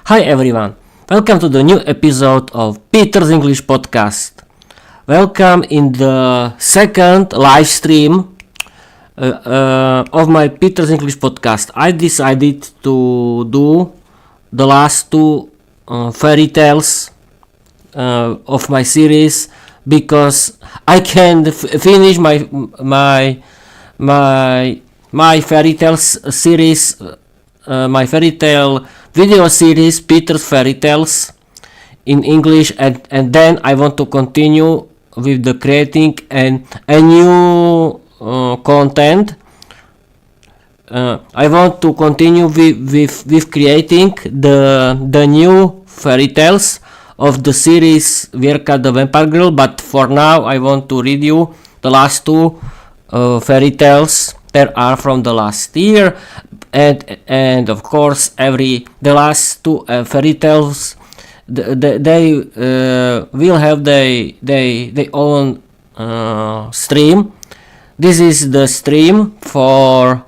Hi everyone, welcome to the new episode of Peter's English Podcast. Welcome in the second live stream of my Peter's English Podcast. I decided to do the last two fairy tales of my series because I can finish my fairy tales series, my fairy tale video series, Peter's Fairy Tales in English, and then I want to continue with the creating a new content. I want to continue with creating the new fairy tales of the series Virka the Vampire Girl, but for now I want to read you the last two fairy tales that are from the last year, and of course the last two fairy tales they will have their own stream. This is the stream for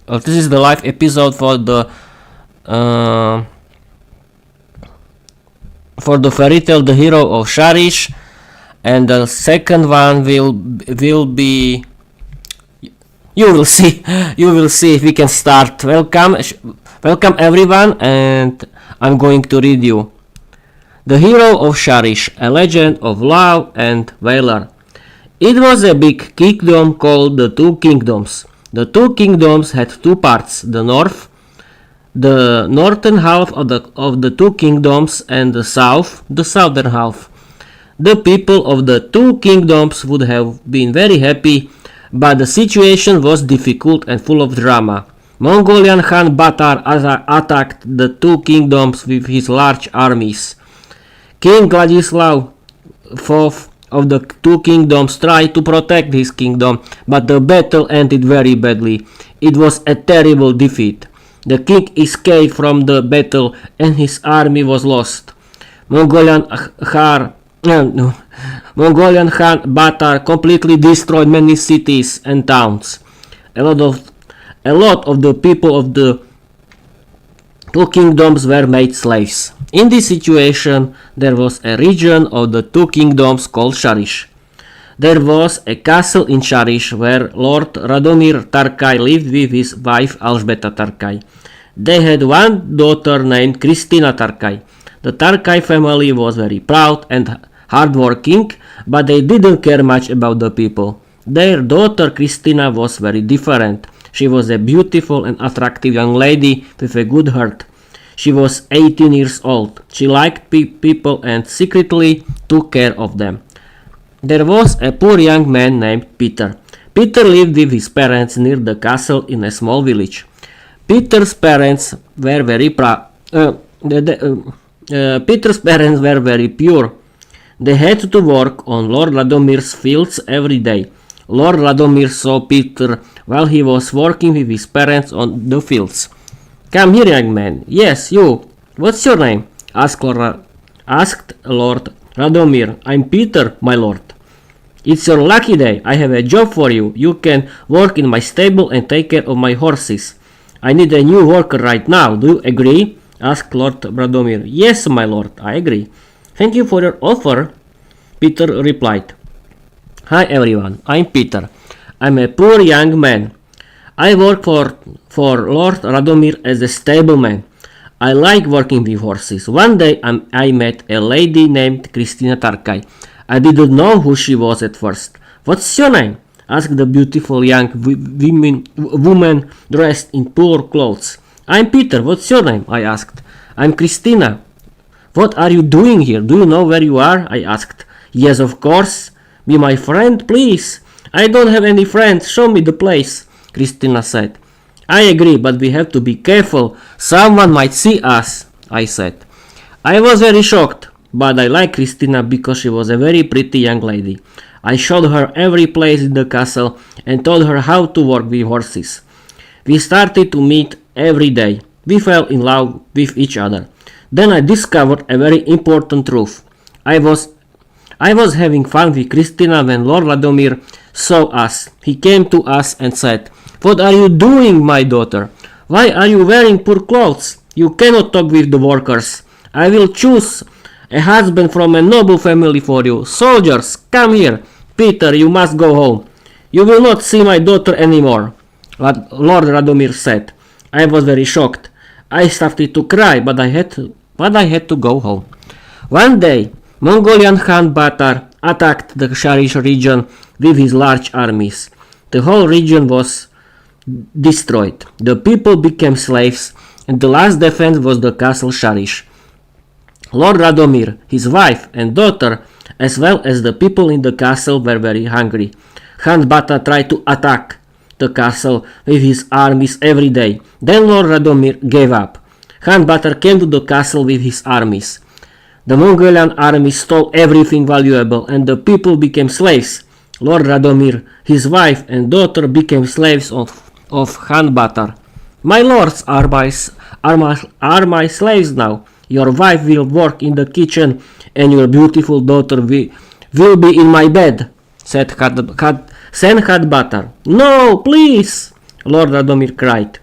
this is the live episode for the fairy tale The Hero of Šariš, and the second one will be, you will see if we can start. Welcome everyone, and I'm going to read you The Hero of Šariš, a legend of love and valor. It was a big kingdom called the Two Kingdoms. The two kingdoms had two parts, the northern half of the two kingdoms, and the southern half. The people of the two kingdoms would have been very happy, but the situation was difficult and full of drama. Mongolian Chan Baatar attacked the two kingdoms with his large armies. King Vladislav IV of the two kingdoms tried to protect his kingdom, but the battle ended very badly. It was a terrible defeat. The king escaped from the battle and his army was lost. Mongolian Chan Baatar completely destroyed many cities and towns. A lot of the people of the two kingdoms were made slaves. In this situation, there was a region of the two kingdoms called Šariš. There was a castle in Šariš where Lord Radomir Tarkay lived with his wife Alžbeta Tarkay. They had one daughter named Kristína Tarkay. The Tarkay family was very proud and hardworking, but they didn't care much about the people. Their daughter Kristína was very different. She was a beautiful and attractive young lady with a good heart. She was 18 years old. She liked people and secretly took care of them. There was a poor young man named Peter. Peter lived with his parents near the castle in a small village. Peter's parents were very poor. They had to work on Lord Radomir's fields every day. Lord Radomir saw Peter while he was working with his parents on the fields. "Come here, young man." "Yes, you. What's your name?" asked Lord Radomir. "I'm Peter, my lord." "It's your lucky day. I have a job for you. You can work in my stable and take care of my horses. I need a new worker right now. Do you agree?" asked Lord Radomir. "Yes, my lord, I agree." "Thank you for your offer," Peter replied. "Hi everyone, I'm Peter. I'm a poor young man. I work for Lord Radomir as a stableman. I like working with horses. One day I met a lady named Kristína Tarkay. I didn't know who she was at first. "What's your name?" asked the beautiful young woman dressed in poor clothes. "I'm Peter. What's your name?" I asked. "I'm Kristína." "What are you doing here? Do you know where you are?" I asked. "Yes, of course. Be my friend, please." "I don't have any friends. Show me the place," Kristína said. "I agree, but we have to be careful. Someone might see us," I said. I was very shocked, but I liked Kristína because she was a very pretty young lady. I showed her every place in the castle and told her how to work with horses. We started to meet every day. We fell in love with each other. Then I discovered a very important truth. I was having fun with Kristína when Lord Radomir saw us. He came to us and said, "What are you doing, my daughter? Why are you wearing poor clothes?" You cannot talk with the workers. I will choose a husband from a noble family for you. Soldiers, come here. Peter, you must go home. You will not see my daughter anymore, Lord Radomir said. I was very shocked. I started to cry, but I had to go home. One day, Mongolian Chan Baatar attacked the Šariš region with his large armies. The whole region was destroyed. The people became slaves, and the last defense was the castle Šariš. Lord Radomir, his wife and daughter, as well as the people in the castle, were very hungry. Chan Baatar tried to attack the castle with his armies every day. Then Lord Radomir gave up. Chan Baatar came to the castle with his armies. The Mongolian army stole everything valuable, and the people became slaves. Lord Radomir, his wife and daughter became slaves of Chan Baatar. My lords are my slaves now. Your wife will work in the kitchen, and your beautiful daughter will be in my bed, said Chan Baatar. No, please, Lord Radomir cried.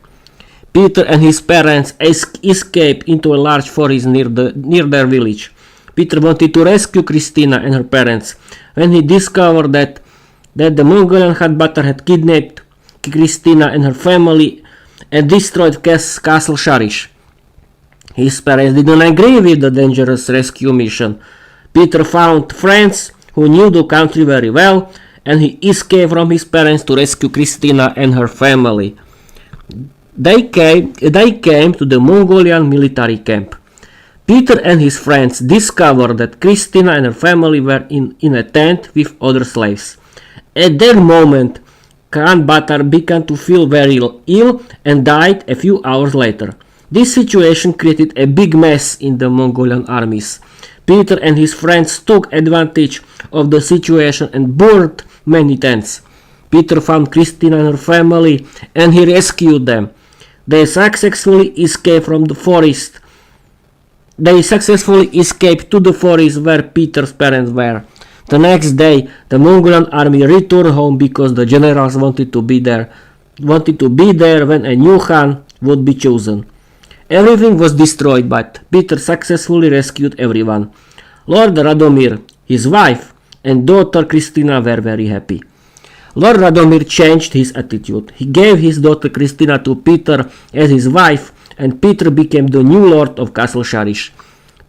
Peter and his parents escaped into a large forest near their village. Peter wanted to rescue Kristína and her parents. When he discovered that the Mongolian Chan Baatar had kidnapped Kristína and her family and destroyed Castle Šariš, his parents didn't agree with the dangerous rescue mission. Peter found friends who knew the country very well, and he escaped from his parents to rescue Kristína and her family. They came to the Mongolian military camp. Peter and his friends discovered that Kristína and her family were in a tent with other slaves. At that moment, Chan Baatar began to feel very ill and died a few hours later. This situation created a big mess in the Mongolian armies. Peter and his friends took advantage of the situation and burned many tents. Peter found Kristína and her family, and he rescued them. They successfully escaped to the forest where Peter's parents were. The next day, the Mongolian army returned home because the generals wanted to be there when a new Khan would be chosen. Everything was destroyed, but Peter successfully rescued everyone. Lord Radomir, his wife, and daughter Kristína were very happy. Lord Radomir changed his attitude. He gave his daughter Kristína to Peter as his wife, and Peter became the new lord of Castle Šariš.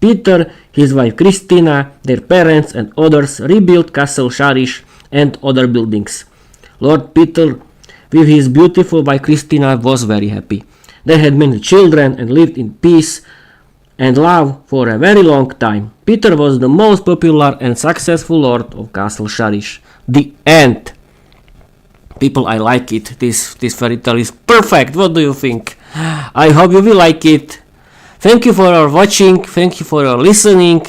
Peter, his wife Kristína, their parents and others rebuilt Castle Šariš and other buildings. Lord Peter, with his beautiful wife Kristína, was very happy. They had many children and lived in peace and love for a very long time. Peter was the most popular and successful lord of Castle Šariš. The end. People, I like it. This fairy tale is perfect. What do you think? I hope you will like it. Thank you for your watching. Thank you for your listening.